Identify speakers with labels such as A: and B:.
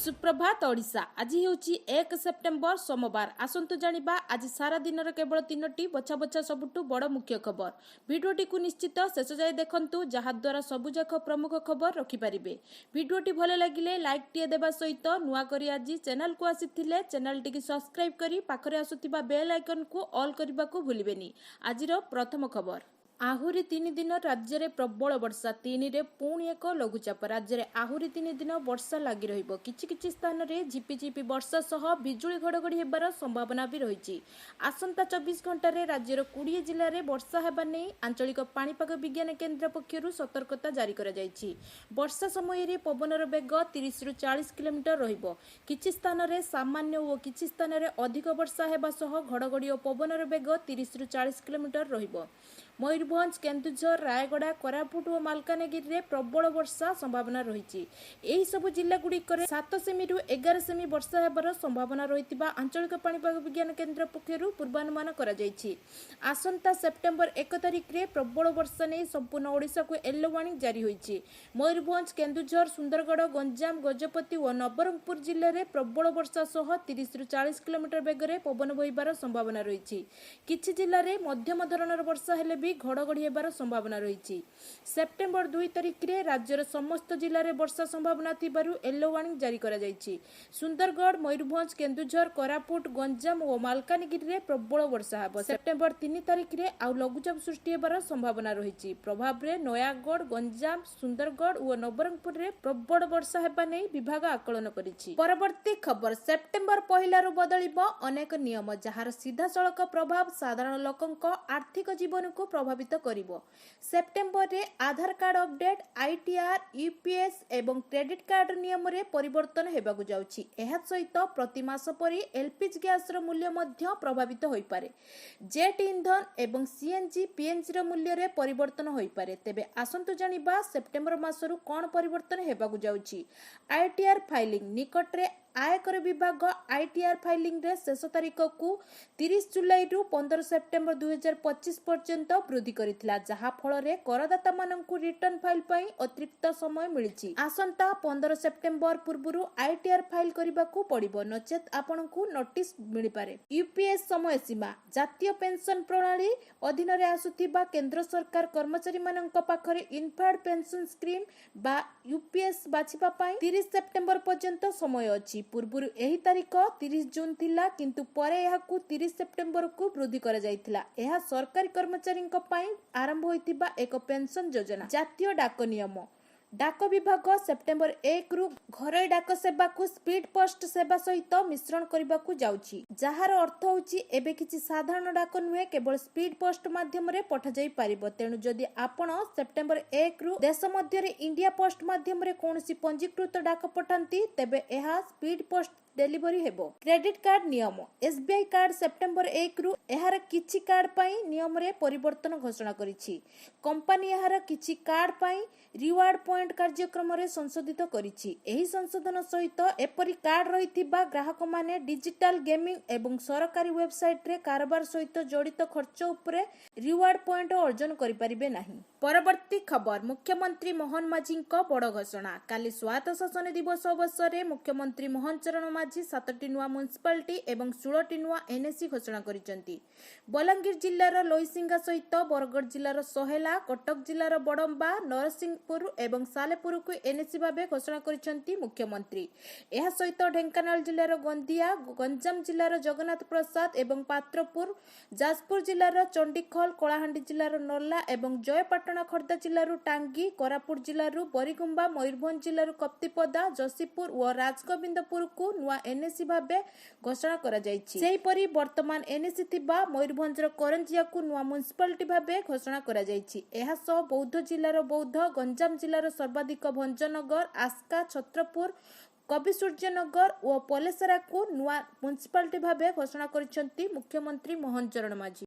A: सुप्रभात ओडिशा। आज होची 1 सेप्टेम्बर सोमवार। आसंतु जानिबा आज सारा दिन केवल 3टी बछा बछा सबुठु बड़ मुख्य खबर। भिडियोटी को निश्चित शेष जाए देखंतु जहाद्वारा सबुजाक प्रमुख खबर रखिपारे। भिडियोटी भल लगिले लाइक टीए देबा सहित नुआ करी आज चैनल को आसीथिले चैनल टी सब्सक्राइब करी पाखरे आसुथिबा बेल आइकन को ऑल करने को भूलिबेनी। आजिर प्रथम खबर। आहुरी 3 दिन राज्य में प्रबल वर्षा 3 रे पुणी एक लघुचाप। राज्य में आहुरी 3 दिन वर्षा लगी रहिबो। किछि स्थान रे झिपिझिपि वर्षा सह बिजुली घड़घड़ी हेबार संभावना भी रही। आसंता 24 घंटे राज्यर 20 जिले में वर्षा हेबा नै आंचलिक पाणीपाग विज्ञान केन्द्र पक्षरु सतर्कता जारी करा जायछि। वर्षा समय रे पवनर बेग 30 रु 40 किलोमीटर रहिबो। किछि स्थान रे सामान्य और किछि स्थान रे अधिक वर्षा हेबा सह घड़घड़ी और पवनर बेग 30 रु 40 किलोमीटर रहिबो। मयूरभंज, केन्दुझर, रायगड़ा, कोरापुट और मालकानगिरी रे प्रबल वर्षा संभावना रही। एही सबु जिला गुड़िक 7 सेमी रु 11 सेमी वर्षा हेबार संभावना रही आंचलिक पाणीपाग विज्ञान केन्द्र पक्षरु पूर्वानुमान करा जायछि। आसंता सेप्टेम्बर 1 तारिख रे प्रबल वर्षा नै संपूर्ण ओडिशा को येलो वार्निंग जारी होईछि। मयूरभंज, केन्दुझर, सुंदरगढ़, गंजाम, गजपति और नवरंगपुर जिले में प्रबल वर्षा सह 30 रु 40 किलोमीटर बेगर पवन बहिबार संभावना रही। किछि जिले में मध्यम धरणर वर्षा हेले भी घड़घड़ी हेबार संभावना रही। सेप्टेम्बर 2 तारिख रे राज्यर समस्त जिले में वर्षा संभावना थिबारु येलो वार्निंग जारी करा जायछि। सुंदरगढ़, मयूरभंज, केन्दुझर, कोरापुट, गंजाम और मालकानगिरी रे प्रबल वर्षा हेबो। सेप्टेम्बर 3 तारिख रे आउ लघुचाप सृष्टि हेबार संभावना रही। प्रभाव रे नयागढ़, गंजाम, सुंदरगढ़ और नवरंगपुर रे प्रबल वर्षा हेबा नै विभाग आकलन करिछि। परवर्ती खबर। सेप्टेम्बर 1 रु बदलिबो अनेक नियम जहार सीधा सड़क प्रभाव साधारण लोकंक आर्थिक जीवन को प्रभावित करिवो। सेप्टेम्बर रे आधार कार्ड अपडेट, आईटीआर, यूपीएस एवं क्रेडिट कार्ड नियम रे परिवर्तन हेबाकु जाउछि। एहा सहित प्रति मास परि एलपीजी गैस रो मूल्य मध्य प्रभावित होई पारे। जेट ईंधन एवं सीएनजी, पीएनजी रो मूल्य रे परिवर्तन होई पारे। तेबे आसंतु जानिबा सेप्टेम्बर मासरु कोन परिवर्तन हेबाकु जाउछि। आईटीआर फाइलिंग निकट रे आयकर विभाग आईटीआर फाइलिंग रे शेष तारीख को 30 जुलाई रु 15 सेप्टेम्बर 2025 पर्यंत वृद्धि करिथिला, जहा फल रे करदाता माननकु रिटर्न फाइल पई अतिरिक्त समय मिलिछि। आसंता 15 सेप्टेम्बर पूर्वरु आईटीआर फाइल करिबाकू पड़िबो, नचेत आपनकु नोटिस मिलि पारे। यूपीएस समय सीमा जातीय पेंशन प्रणाली अधीन रे आसुथिबा केंद्र सरकार कर्मचारी माननक पाखरे इनफार्ड पेंशन स्कीम बा यूपीएस बाछिबा पई 30 सेप्टेम्बर पर्यंत समय अछि। पूर्वरु एही तारीख 30 जून थिला, किंतु परे एहाकू 30 सेप्टेम्बर को वृद्धि करा जायथिला। एहा सरकारी कर्मचारींक पई आरंभ होइतिबा एक पेंशन योजना। जातीय डाक नियम डाक विभाग सेप्टेम्बर 1 रु घरोई डाक सेवा को स्पीड पोस्ट सेवा सहित मिश्रण करबाकू जाउछि, जहार अर्थ होछि एबे किछि साधारण डाक नुहे केवल स्पीड पोस्ट माध्यम रे पठा जाई पारिबो। तेनु जदि आपण सेप्टेम्बर 1 रु देश मध्य रे इंडिया पोस्ट माध्यम रे कोनोसी पंजीकृत डाक पठांती तेबे एहा स्पीड पोस्ट डेलीवरी हेबो। क्रेडिट कार्ड नियम एसबीआई कार्ड सेप्टेम्बर 1 रु एहार किछि कार्ड पई नियम रे परिवर्तन घोषणा करिछि। कंपनी एहार किछि कार्ड पई रिवार्ड पॉइंट कार्यक्रम रे संशोधित करिछि। एही संशोधन सहित एपरि कार्ड रहिथिबा ग्राहक माने डिजिटल गेमिंग एवं सरकारी वेबसाइट रे कारबार सहित जड़ित खर्च उपरे रिवार्ड पॉइंट अर्जन करि परिबे नाही। परवर्ती खबर। मुख्यमंत्री मोहन माझी बड़ घोषणा। काली स्वायत्त शासन दिवस अवसर में मुख्यमंत्री मोहन चरण माझी 7टी नुआ म्युनिसिपालिटी एवं 16टी नुआ एनएसी घोषणा करिसेंती। बलांगीर जिल्लार लोईसिंगा सहित बरगढ़ जिल्लार सहेला, कटक जिल्लार बड़म्बा, नरसिंहपुर एवं सालेपुर को एनएसी भाबे घोषणा करिसेंती मुख्यमंत्री। एहा सहित ढेंकानाल जिल्लार गंदिया, गंजाम जिल्लार जगन्नाथ प्रसाद एवं पात्रपुर, जाजपुर जिल्लार चंडीखोल, कलाहांडी जिल्लार नर्ला एवं जयपाटना खोर्धा जिल्लार टांगी, कोरापुट जिल्लार बरिगुंबा, मयूरभंज जिल्लार कप्तिपदा, जसीपुर और राजगोविंदपुर को नुआ एनएसी भाबे घोषणा करा जायछि। सेहिपरि वर्तमान एनएसी थिबा मयूरभंजर करंजिया को नुआ म्युनिसिपालिटी भाबे घोषणा करा जायछि। एहा सह बौद्ध जिल्लार बौद्ध, गंजाम जिल्लार सर्वाधिक भंजनगर, आस्का, छत्रपुर, कवि सूर्यनगर और पलेसरा को नुआ म्युनिसिपालिटी भाबे घोषणा करिसेंती मुख्यमंत्री मोहन चरण माझी।